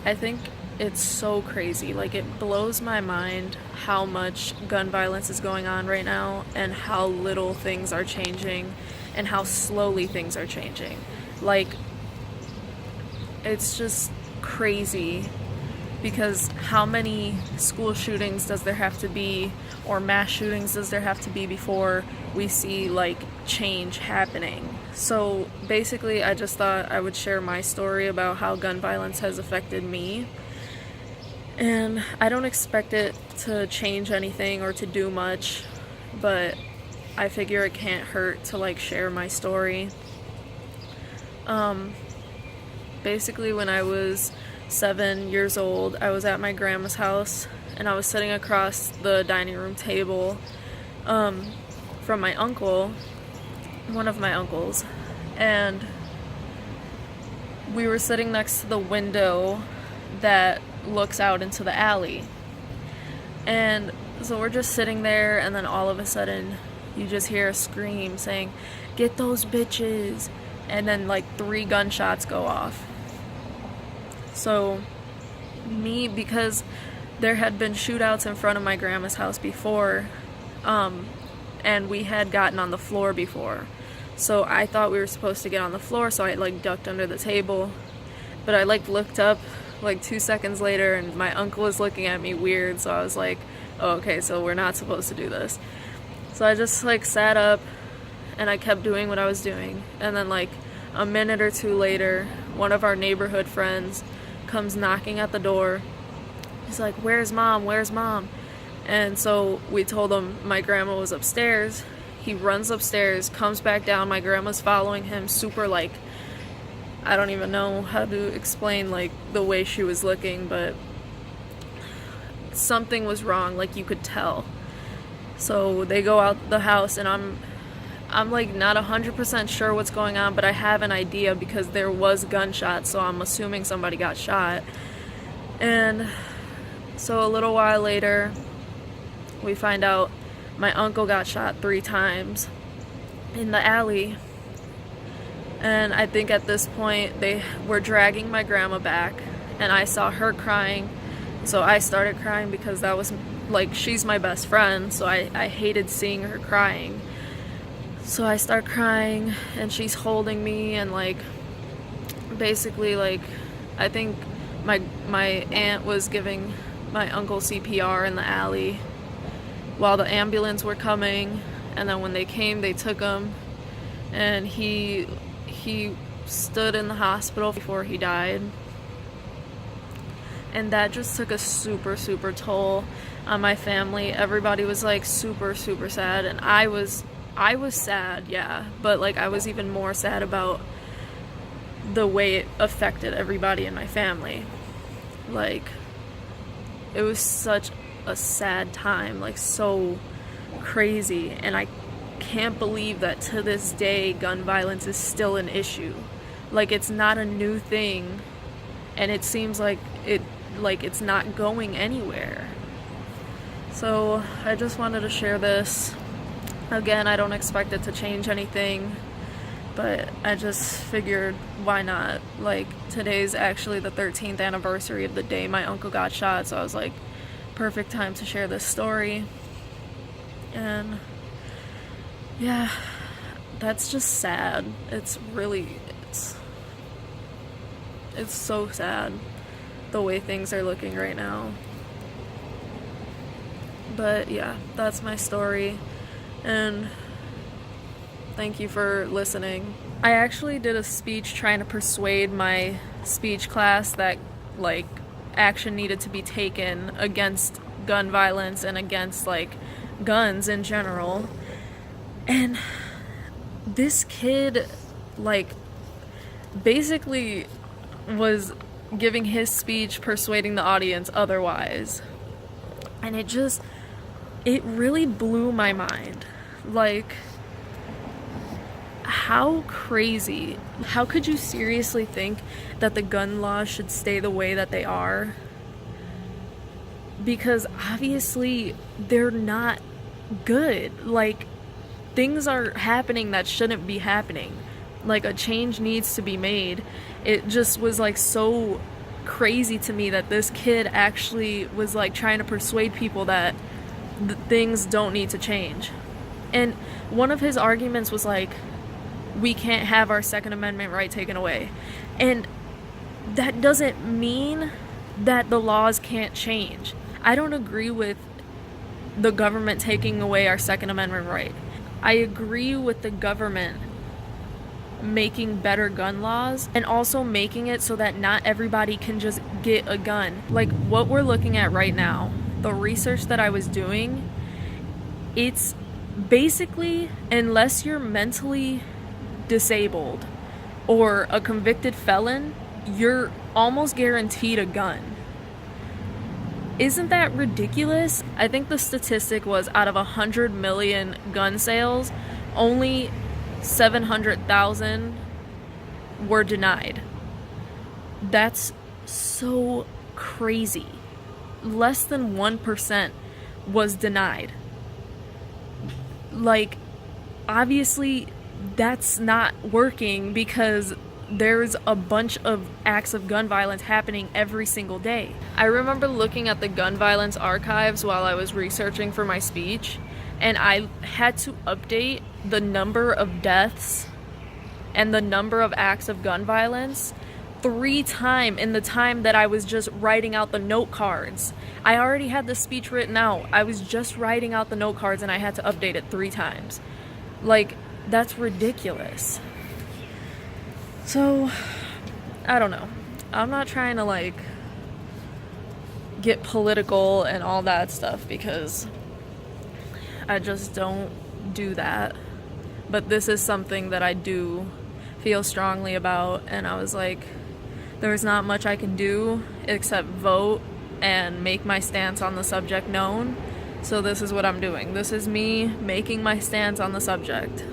I think it's so crazy. Like, it blows my mind how much gun violence is going on right now and how little things are changing and how slowly things are changing. Like, it's just crazy because how many school shootings does there have to be or mass shootings does there have to be before we see like change happening? So basically, I just thought I would share my story about how gun violence has affected me. And I don't expect it to change anything or to do much, but I figure it can't hurt to like share my story. Basically, when I was 7 years old, I was at my grandma's house and I was sitting across the dining room table from my uncle, one of my uncles, and we were sitting next to the window that looks out into the alley. And so we're just sitting there, and then all of a sudden, you just hear a scream saying, "Get those bitches!" And then like 3 gunshots go off. So, because there had been shootouts in front of my grandma's house before, and we had gotten on the floor before. So I thought we were supposed to get on the floor, so I like ducked under the table. But I like looked up like 2 seconds later, and my uncle was looking at me weird, so I was like, oh, okay, so we're not supposed to do this. So I just like sat up and I kept doing what I was doing. And then like a minute or two later, one of our neighborhood friends comes knocking at the door. He's like, "Where's mom? Where's mom?" And so we told him my grandma was upstairs. He runs upstairs, comes back down. My grandma's following him, super like, I don't even know how to explain like the way she was looking, but something was wrong, like you could tell. So they go out the house, and I'm like not 100% sure what's going on, but I have an idea because there was gunshots, so I'm assuming somebody got shot. And so a little while later, we find out my uncle got shot 3 times in the alley. And I think at this point, they were dragging my grandma back, and I saw her crying. So I started crying because that was like, she's my best friend, so I hated seeing her crying. So I start crying, and she's holding me, and like basically like I think my aunt was giving my uncle CPR in the alley while the ambulance were coming. And then when they came, they took him, and he stood in the hospital before he died. And that just took a super toll on my family. Everybody was like super sad, and I was sad, yeah, but like I was even more sad about the way it affected everybody in my family. Like, it was such a sad time, like so crazy, and I can't believe that to this day gun violence is still an issue. Like, it's not a new thing, and it seems like it's not going anywhere. So I just wanted to share this. Again, I don't expect it to change anything, but I just figured, why not? Like, today's actually the 13th anniversary of the day my uncle got shot, so I was like, perfect time to share this story. And yeah, that's just sad. It's so sad the way things are looking right now. But yeah, that's my story. And thank you for listening. I actually did a speech trying to persuade my speech class that like action needed to be taken against gun violence and against like guns in general. And this kid like basically was giving his speech persuading the audience otherwise. And it really blew my mind. Like, how crazy. How could you seriously think that the gun laws should stay the way that they are? Because obviously they're not good. Like, things are happening that shouldn't be happening. Like, a change needs to be made. It just was like so crazy to me that this kid actually was like trying to persuade people that things don't need to change. And one of his arguments was like, we can't have our Second Amendment right taken away. And that doesn't mean that the laws can't change. I don't agree with the government taking away our Second Amendment right. I agree with the government making better gun laws and also making it so that not everybody can just get a gun. Like what we're looking at right now, the research that I was doing, it's basically, unless you're mentally disabled or a convicted felon, you're almost guaranteed a gun. Isn't that ridiculous? I think the statistic was out of 100 million gun sales, only 700,000 were denied. That's so crazy. Less than 1% was denied. Like, obviously, that's not working because there's a bunch of acts of gun violence happening every single day. I remember looking at the gun violence archives while I was researching for my speech, and I had to update the number of deaths and the number of acts of gun violence 3 times in the time that I was just writing out the note cards. I already had the speech written out. I was just writing out the note cards and I had to update it 3 times. Like, that's ridiculous. So, I don't know. I'm not trying to like get political and all that stuff because I just don't do that. But this is something that I do feel strongly about, and I was like, there's not much I can do except vote and make my stance on the subject known. So this is what I'm doing. This is me making my stance on the subject.